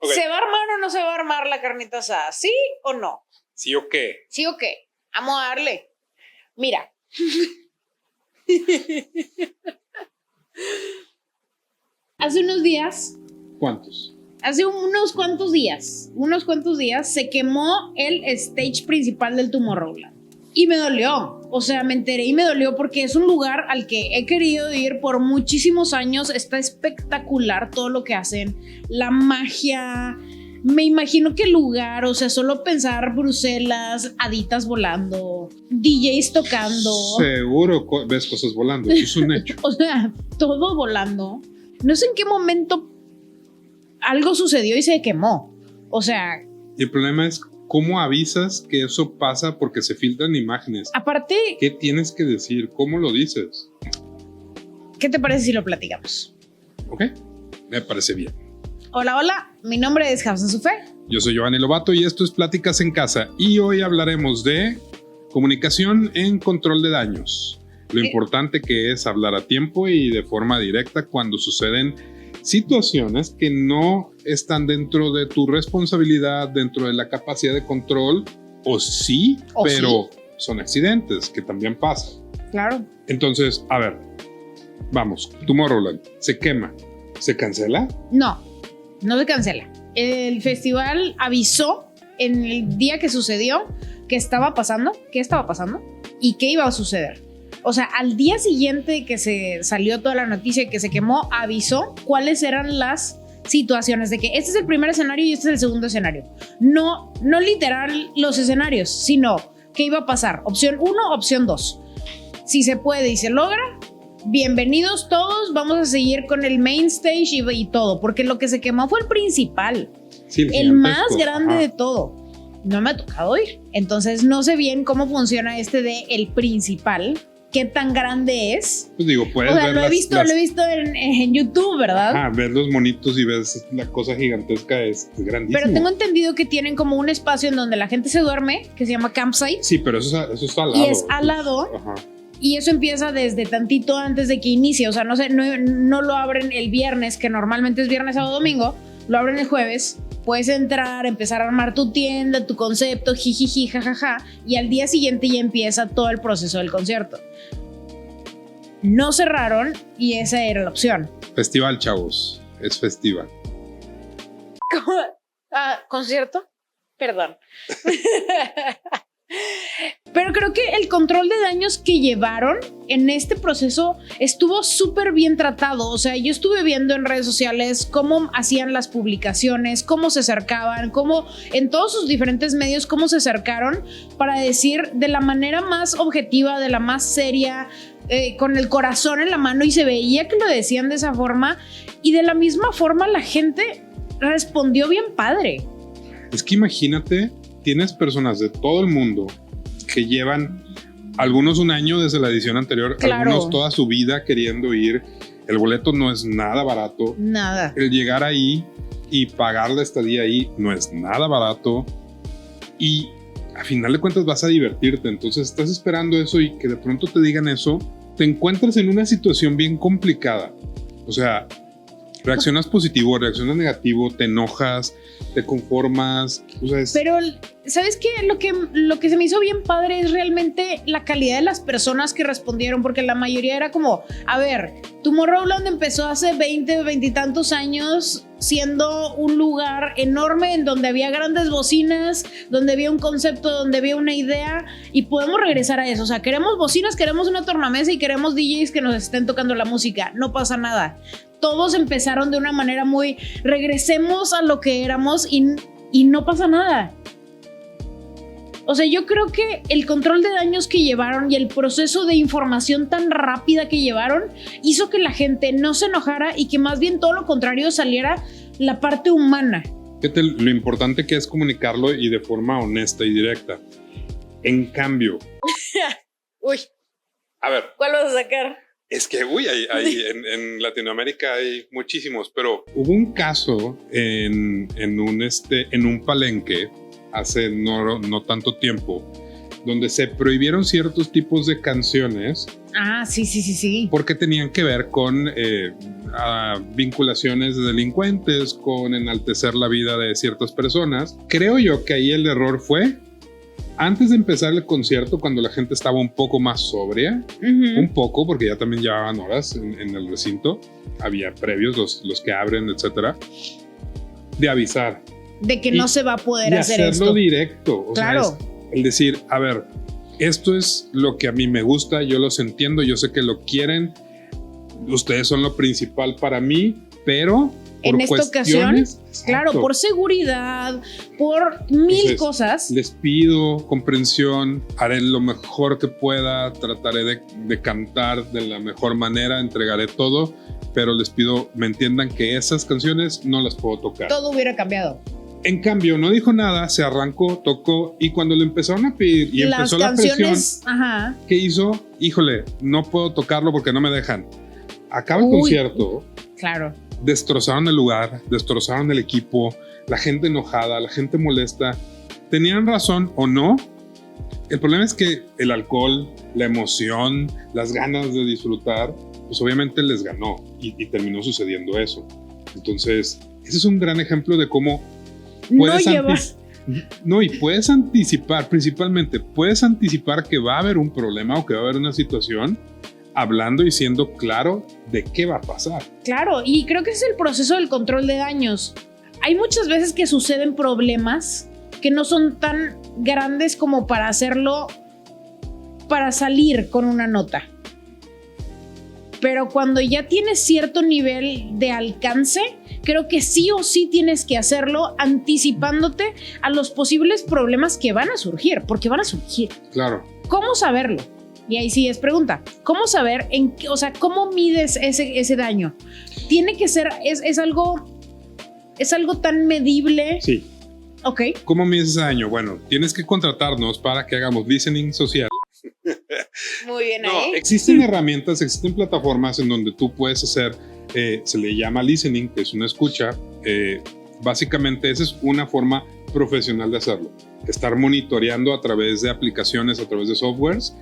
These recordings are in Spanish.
Okay. ¿Se va a armar o no se va a armar la carnita asada? ¿Sí o no? ¿Sí o qué? ¿Sí o qué? Vamos a darle. Mira. Hace unos días. ¿Cuántos? Hace unos cuantos días se quemó el stage principal del Tomorrowland. Y me dolió, o sea, me enteré y me dolió porque es un lugar al que he querido ir por muchísimos años. Está espectacular todo lo que hacen, la magia. Me imagino que el lugar, o sea, solo pensar Bruselas, haditas volando, DJs tocando. Seguro ves cosas volando, eso es un hecho. O sea, todo volando. No sé en qué momento algo sucedió y se quemó. O sea... Y el problema es cómo avisas que eso pasa porque se filtran imágenes. Aparte... ¿Qué tienes que decir? ¿Cómo lo dices? ¿Qué te parece si lo platicamos? Ok, me parece bien. Hola, mi nombre es Hafsa Sufé. Yo soy Giovanni Lobato y esto es Pláticas en Casa. Y hoy hablaremos de comunicación en control de daños. Lo importante que es hablar a tiempo y de forma directa cuando suceden situaciones que no están dentro de tu responsabilidad, dentro de la capacidad de control, pero sí. Son accidentes que también pasan. Claro. Entonces, a ver, vamos, Tomorrowland, ¿se quema? ¿Se cancela? No se cancela. El festival avisó en el día que sucedió qué estaba pasando y qué iba a suceder. O sea, al día siguiente que se salió toda la noticia y que se quemó, avisó cuáles eran las situaciones de que este es el primer escenario y este es el segundo escenario. No literal los escenarios, sino qué iba a pasar. Opción 1, opción 2. Si se puede y se logra, bienvenidos todos, vamos a seguir con el main stage y todo, porque lo que se quemó fue el principal, sí, el más grande de todo. No me ha tocado ir, entonces no sé bien cómo funciona este de el principal. ¿Qué tan grande es? Pues digo, puedes ver lo he visto en YouTube, ¿verdad? Ajá, ver los monitos y ves la cosa gigantesca es grandísimo. Pero tengo entendido que tienen como un espacio en donde la gente se duerme, que se llama campsite. Sí, pero eso está al lado. Y es al lado. Ajá. Y eso empieza desde tantito antes de que inicie. O sea, no lo abren el viernes, que normalmente es viernes, sábado, domingo. Lo abren el jueves. Puedes entrar, empezar a armar tu tienda, tu concepto, jijiji, jajaja, y al día siguiente ya empieza todo el proceso del concierto. No cerraron y esa era la opción. Festival, chavos, es festival. ¿Cómo? ¿Concierto? Perdón. Pero creo que el control de daños que llevaron en este proceso estuvo súper bien tratado. O sea, yo estuve viendo en redes sociales cómo hacían las publicaciones, cómo se acercaban, cómo en todos sus diferentes medios, cómo se acercaron para decir de la manera más objetiva, de la más seria, con el corazón en la mano, y se veía que lo decían de esa forma, y de la misma forma la gente respondió bien padre. Es que imagínate, tienes personas de todo el mundo que llevan algunos un año desde la edición anterior, claro. Algunos toda su vida queriendo ir. El boleto no es nada barato. Nada. El llegar ahí y pagar la estadía ahí no es nada barato. Y a final de cuentas vas a divertirte. Entonces estás esperando eso y que de pronto te digan eso. Te encuentras en una situación bien complicada. O sea, reaccionas positivo, reaccionas negativo, te enojas, te conformas. O sea, Pero, ¿sabes qué? Lo que se me hizo bien padre es realmente la calidad de las personas que respondieron, porque la mayoría era como, a ver, Tomorrowland empezó hace 20 y tantos años siendo un lugar enorme en donde había grandes bocinas, donde había un concepto, donde había una idea, y podemos regresar a eso. O sea, queremos bocinas, queremos una tornamesa y queremos DJs que nos estén tocando la música. No pasa nada. Todos empezaron de una manera muy, regresemos a lo que éramos y no pasa nada. O sea, yo creo que el control de daños que llevaron y el proceso de información tan rápida que llevaron hizo que la gente no se enojara y que más bien todo lo contrario saliera la parte humana. Fíjate lo importante que es comunicarlo y de forma honesta y directa. En cambio... Uy. A ver. ¿Cuál vas a sacar? Es que, en Latinoamérica hay muchísimos, pero hubo un caso en un palenque hace no tanto tiempo, donde se prohibieron ciertos tipos de canciones. Ah, sí. Porque tenían que ver con vinculaciones de delincuentes, con enaltecer la vida de ciertas personas. Creo yo que ahí el error fue antes de empezar el concierto, cuando la gente estaba un poco más sobria, un poco, porque ya también llevaban horas en el recinto, había previos, los que abren, etcétera, de avisar. De que no se va a poder hacer esto. Hacerlo directo. O claro. sea, el decir, a ver, esto es lo que a mí me gusta, yo los entiendo, yo sé que lo quieren, ustedes son lo principal para mí, pero en esta ocasión, claro, por seguridad, por mil cosas. Les pido comprensión, haré lo mejor que pueda, trataré de cantar de la mejor manera, entregaré todo, pero les pido me entiendan que esas canciones no las puedo tocar. Todo hubiera cambiado. En cambio, no dijo nada, se arrancó, tocó, y cuando le empezaron a pedir y las empezó canciones, la presión, ¿qué hizo? Híjole, no puedo tocarlo porque no me dejan. Acaba el concierto. Claro. Destrozaron el lugar, destrozaron el equipo, la gente enojada, la gente molesta. ¿Tenían razón o no? El problema es que el alcohol, la emoción, las ganas de disfrutar, pues obviamente les ganó y terminó sucediendo eso. Entonces, ese es un gran ejemplo de cómo puedes anticipar, principalmente, puedes anticipar que va a haber un problema o que va a haber una situación hablando y siendo claro de qué va a pasar. Claro, y creo que ese es el proceso del control de daños. Hay muchas veces que suceden problemas que no son tan grandes como para hacerlo, para salir con una nota. Pero cuando ya tienes cierto nivel de alcance, creo que sí o sí tienes que hacerlo anticipándote a los posibles problemas que van a surgir, porque van a surgir. Claro. ¿Cómo saberlo? Y ahí sí es pregunta. ¿Cómo saber cómo mides ese daño? Tiene que ser, es algo tan medible. Sí. Ok. ¿Cómo mides ese daño? Bueno, tienes que contratarnos para que hagamos listening social. Muy bien ahí. No, existen herramientas, existen plataformas en donde tú puedes hacer, se le llama listening, que es una escucha. Básicamente esa es una forma profesional de hacerlo. Estar monitoreando a través de aplicaciones, a través de softwares,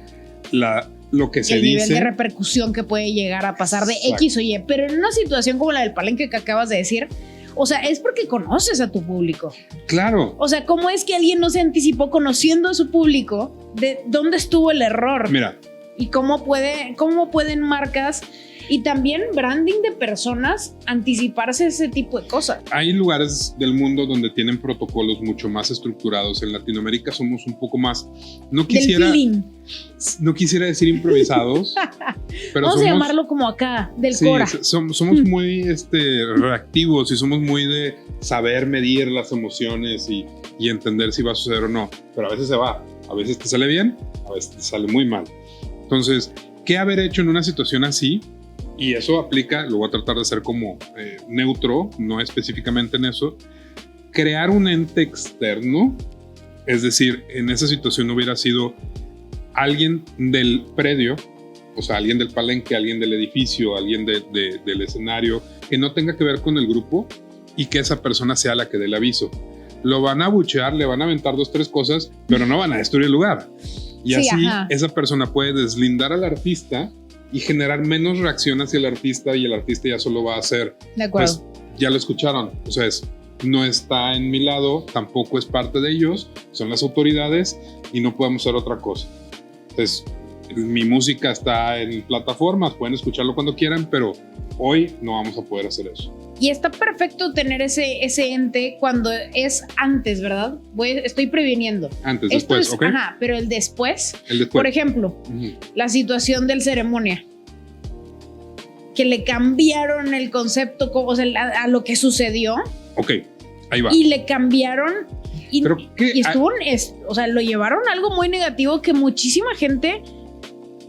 lo que se dice. El nivel de repercusión que puede llegar a pasar de X o Y. Pero en una situación como la del palenque que acabas de decir, o sea, es porque conoces a tu público. Claro. O sea, ¿cómo es que alguien no se anticipó conociendo a su público de dónde estuvo el error? Mira. Y cómo pueden marcas y también branding de personas anticiparse a ese tipo de cosas. Hay lugares del mundo donde tienen protocolos mucho más estructurados. En Latinoamérica somos un poco más, no quisiera decir improvisados, pero vamos a llamarlo como acá, del Cora. Somos muy reactivos y somos muy de saber medir las emociones y entender si va a suceder o no, pero a veces se va, a veces te sale bien, a veces te sale muy mal. Entonces, ¿qué haber hecho en una situación así? Y eso aplica, lo voy a tratar de hacer como neutro, no específicamente en eso. Crear un ente externo, es decir, en esa situación hubiera sido alguien del predio, o sea, alguien del palenque, alguien del edificio, alguien del escenario, que no tenga que ver con el grupo y que esa persona sea la que dé el aviso. Lo van a abuchear, le van a aventar 2, 3 cosas, pero no van a destruir el lugar. Y sí, así esa persona puede deslindar al artista y generar menos reacción hacia el artista, y el artista ya solo va a hacer, de acuerdo, pues ya lo escucharon, o sea, no está en mi lado, tampoco es parte de ellos, son las autoridades y no podemos hacer otra cosa. Entonces, mi música está en plataformas, pueden escucharlo cuando quieran, pero hoy no vamos a poder hacer eso. Y está perfecto tener ese ente cuando es antes, ¿verdad? Estoy previniendo. Antes, después, ¿ok? Ajá, pero el después. Por ejemplo, la situación del ceremonia. Que le cambiaron el concepto, o sea, a lo que sucedió. Ok, ahí va. Y le cambiaron. Y estuvo, o sea, lo llevaron a algo muy negativo que muchísima gente,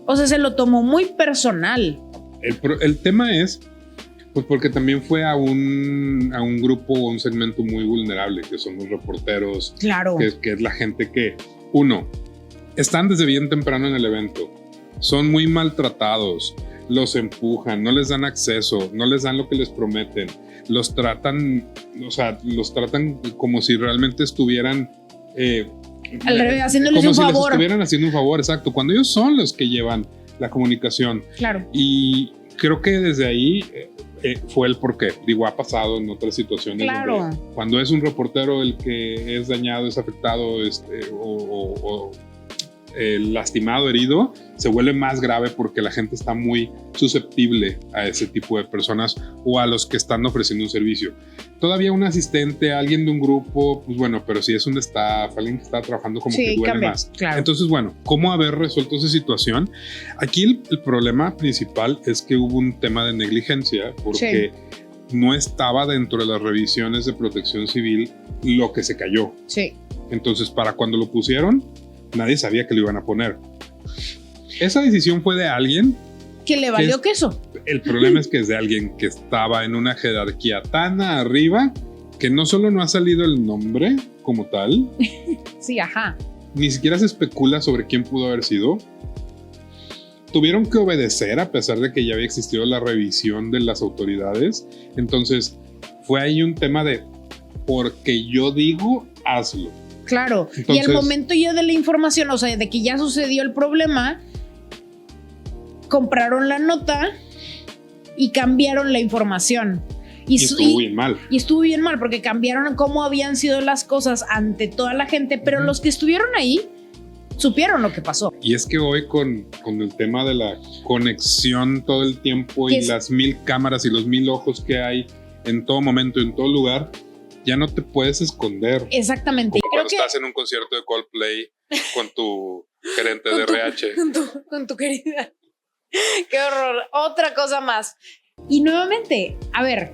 o sea, se lo tomó muy personal. El tema es, pues porque también fue a un grupo o un segmento muy vulnerable, que son los reporteros. Claro. Que es la gente que, uno, están desde bien temprano en el evento, son muy maltratados, los empujan, no les dan acceso, no les dan lo que les prometen, los tratan como si realmente estuvieran haciéndoles como un si favor. les estuvieran haciendo un favor, exacto, cuando ellos son los que llevan la comunicación. Claro. Y creo que desde ahí fue el porqué. Digo, ha pasado en otras situaciones. Claro. Donde cuando es un reportero el que es dañado, es afectado o lastimado, herido, se vuelve más grave porque la gente está muy susceptible a ese tipo de personas o a los que están ofreciendo un servicio. Todavía un asistente, alguien de un grupo, pues bueno, pero si es un staff, alguien que está trabajando como que duele cambia, más. Claro. Entonces, bueno, ¿cómo haber resuelto esa situación? Aquí el problema principal es que hubo un tema de negligencia porque no estaba dentro de las revisiones de protección civil lo que se cayó. Sí. Entonces, para cuando lo pusieron, nadie sabía que lo iban a poner. Esa decisión fue de alguien que le valió queso. El problema es que es de alguien que estaba en una jerarquía tan arriba que no solo no ha salido el nombre como tal. Sí, ajá. Ni siquiera se especula sobre quién pudo haber sido. Tuvieron que obedecer a pesar de que ya había existido la revisión de las autoridades. Entonces, fue ahí un tema de porque yo digo, hazlo. Claro, entonces, y al momento ya de la información, o sea, de que ya sucedió el problema, compraron la nota y cambiaron la información. Y estuvo bien mal. Y estuvo bien mal porque cambiaron cómo habían sido las cosas ante toda la gente, pero los que estuvieron ahí supieron lo que pasó. Y es que hoy con el tema de la conexión todo el tiempo y las 1000 cámaras y los 1000 ojos que hay en todo momento, en todo lugar, ya no te puedes esconder. Exactamente. Como cuando estás en un concierto de Coldplay con tu gerente de RH. Con tu querida. Qué horror. Otra cosa más. Y nuevamente, a ver,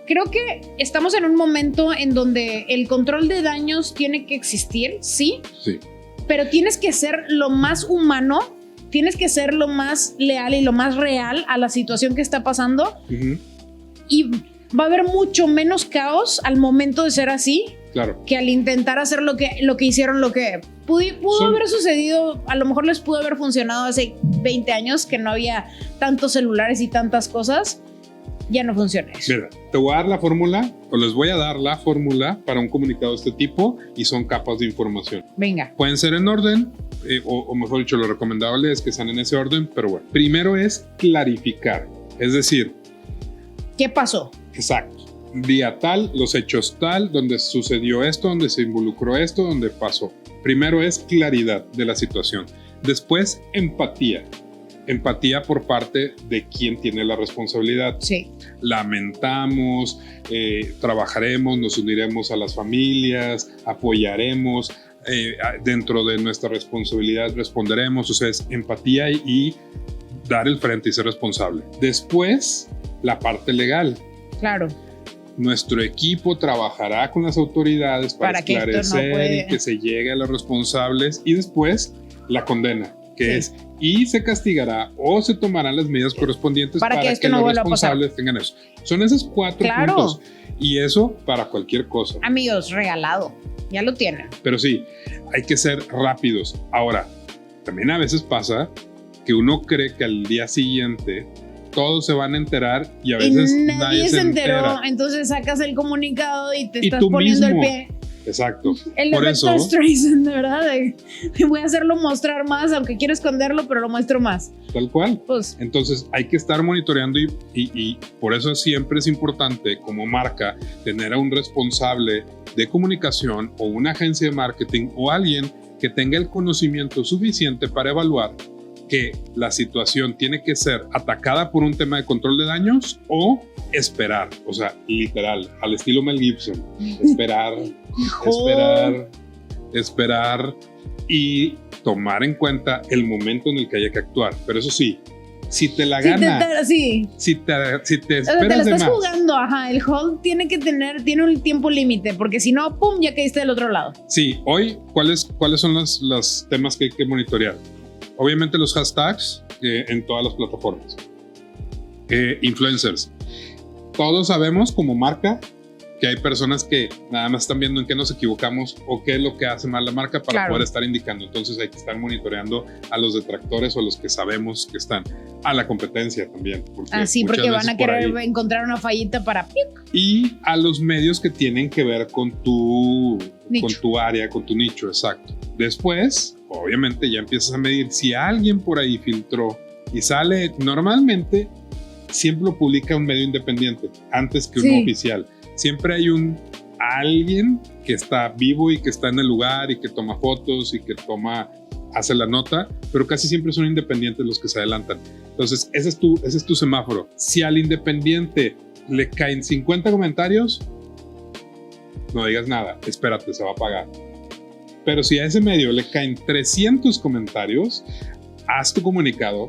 creo que estamos en un momento en donde el control de daños tiene que existir, ¿sí? Sí. Pero tienes que ser lo más humano, tienes que ser lo más leal y lo más real a la situación que está pasando. Y va a haber mucho menos caos al momento de ser así, claro, que al intentar hacer lo que hicieron, lo que pudo haber sucedido. A lo mejor les pudo haber funcionado hace 20 años que no había tantos celulares y tantas cosas. Ya no funciona eso. Mira, te voy a dar la fórmula, o les voy a dar la fórmula para un comunicado de este tipo, y son capas de información. Venga. Pueden ser en orden, o mejor dicho, lo recomendable es que sean en ese orden, pero bueno. Primero es clarificar, es decir, ¿qué pasó? Exacto. Día tal, los hechos tal, donde sucedió esto, donde se involucró esto, donde pasó. Primero es claridad de la situación. Después, empatía. Empatía por parte de quien tiene la responsabilidad. Sí. Lamentamos, trabajaremos, nos uniremos a las familias, apoyaremos, dentro de nuestra responsabilidad responderemos. O sea, es empatía y dar el frente y ser responsable. Después, la parte legal. Claro. Nuestro equipo trabajará con las autoridades para esclarecer y que se llegue a los responsables, y después la condena, que es y se castigará o se tomarán las medidas correspondientes para que los responsables tengan eso. Son esos 4 puntos, y eso para cualquier cosa. Amigos, regalado, ya lo tienen. Pero sí, hay que ser rápidos. Ahora, también a veces pasa que uno cree que al día siguiente todos se van a enterar y a veces nadie se enteró. Entonces sacas el comunicado y te estás poniendo el pie. Exacto. El efecto Streisand, de verdad, voy a hacerlo mostrar más, aunque quiero esconderlo, pero lo muestro más. Tal cual. Pues. Entonces hay que estar monitoreando y por eso siempre es importante como marca tener a un responsable de comunicación o una agencia de marketing o alguien que tenga el conocimiento suficiente para evaluar que la situación tiene que ser atacada por un tema de control de daños o esperar, o sea, literal, al estilo Mel Gibson, esperar y tomar en cuenta el momento en el que haya que actuar. Pero eso sí, si te la gana, si te esperas te la estás de más, jugando, el hold tiene un tiempo límite, porque si no, pum, ya caíste del otro lado. Sí, hoy, ¿cuáles son los temas que hay que monitorear? Obviamente los hashtags en todas las plataformas. Influencers. Todos sabemos como marca que hay personas que nada más están viendo en qué nos equivocamos o qué es lo que hace mal la marca para poder estar indicando. Entonces hay que estar monitoreando a los detractores o a los que sabemos que están. A la competencia también. Porque van a querer encontrar una fallita para... Y a los medios que tienen que ver con tu Nicho. con tu área, con tu nicho, exacto. Después, obviamente, ya empiezas a medir si alguien por ahí filtró y sale. Normalmente, siempre lo publica un medio independiente antes que uno oficial. Siempre hay alguien que está vivo y que está en el lugar y que toma fotos y que hace la nota, pero casi siempre son independientes los que se adelantan. Entonces, ese es tu semáforo. Si al independiente le caen 50 comentarios, no digas nada, espérate, se va a pagar. Pero si a ese medio le caen 300 comentarios, haz tu comunicado,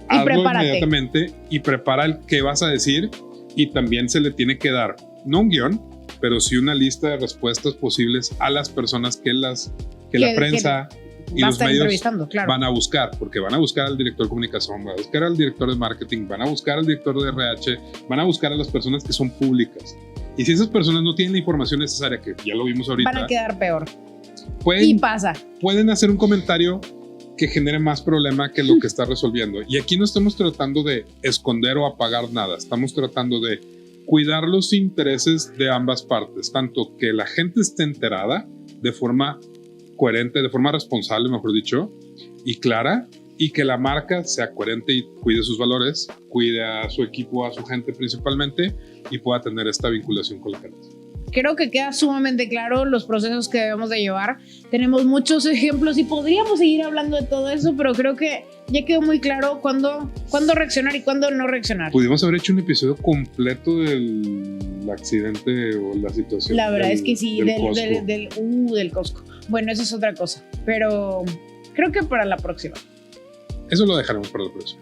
hazlo inmediatamente y prepara el qué vas a decir, y también se le tiene que dar, no un guión, pero sí una lista de respuestas posibles a las personas que la prensa y los medios van a buscar, porque van a buscar al director de comunicación, van a buscar al director de marketing, van a buscar al director de RH, van a buscar a las personas que son públicas. Y si esas personas no tienen la información necesaria, que ya lo vimos ahorita, van a quedar peor. Pasa. Pueden hacer un comentario que genere más problema que lo que está resolviendo. Y aquí no estamos tratando de esconder o apagar nada, estamos tratando de cuidar los intereses de ambas partes, tanto que la gente esté enterada de forma coherente, de forma responsable, mejor dicho, y clara, y que la marca sea coherente y cuide sus valores, cuide a su equipo, a su gente principalmente, y pueda tener esta vinculación con la gente. Creo que queda sumamente claro los procesos que debemos de llevar. Tenemos muchos ejemplos y podríamos seguir hablando de todo eso, pero creo que ya quedó muy claro cuándo reaccionar y cuándo no reaccionar. Pudimos haber hecho un episodio completo del accidente o la situación. La verdad es que sí, del Costco. Bueno, eso es otra cosa, pero creo que para la próxima. Eso lo dejaremos para la próxima.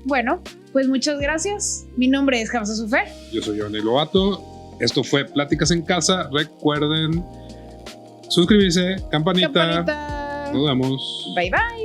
Bueno, pues muchas gracias. Mi nombre es Hamza Sufer. Yo soy Giovanni Lobato. Esto fue Pláticas en Casa. Recuerden suscribirse, campanita. Nos vemos. Bye bye.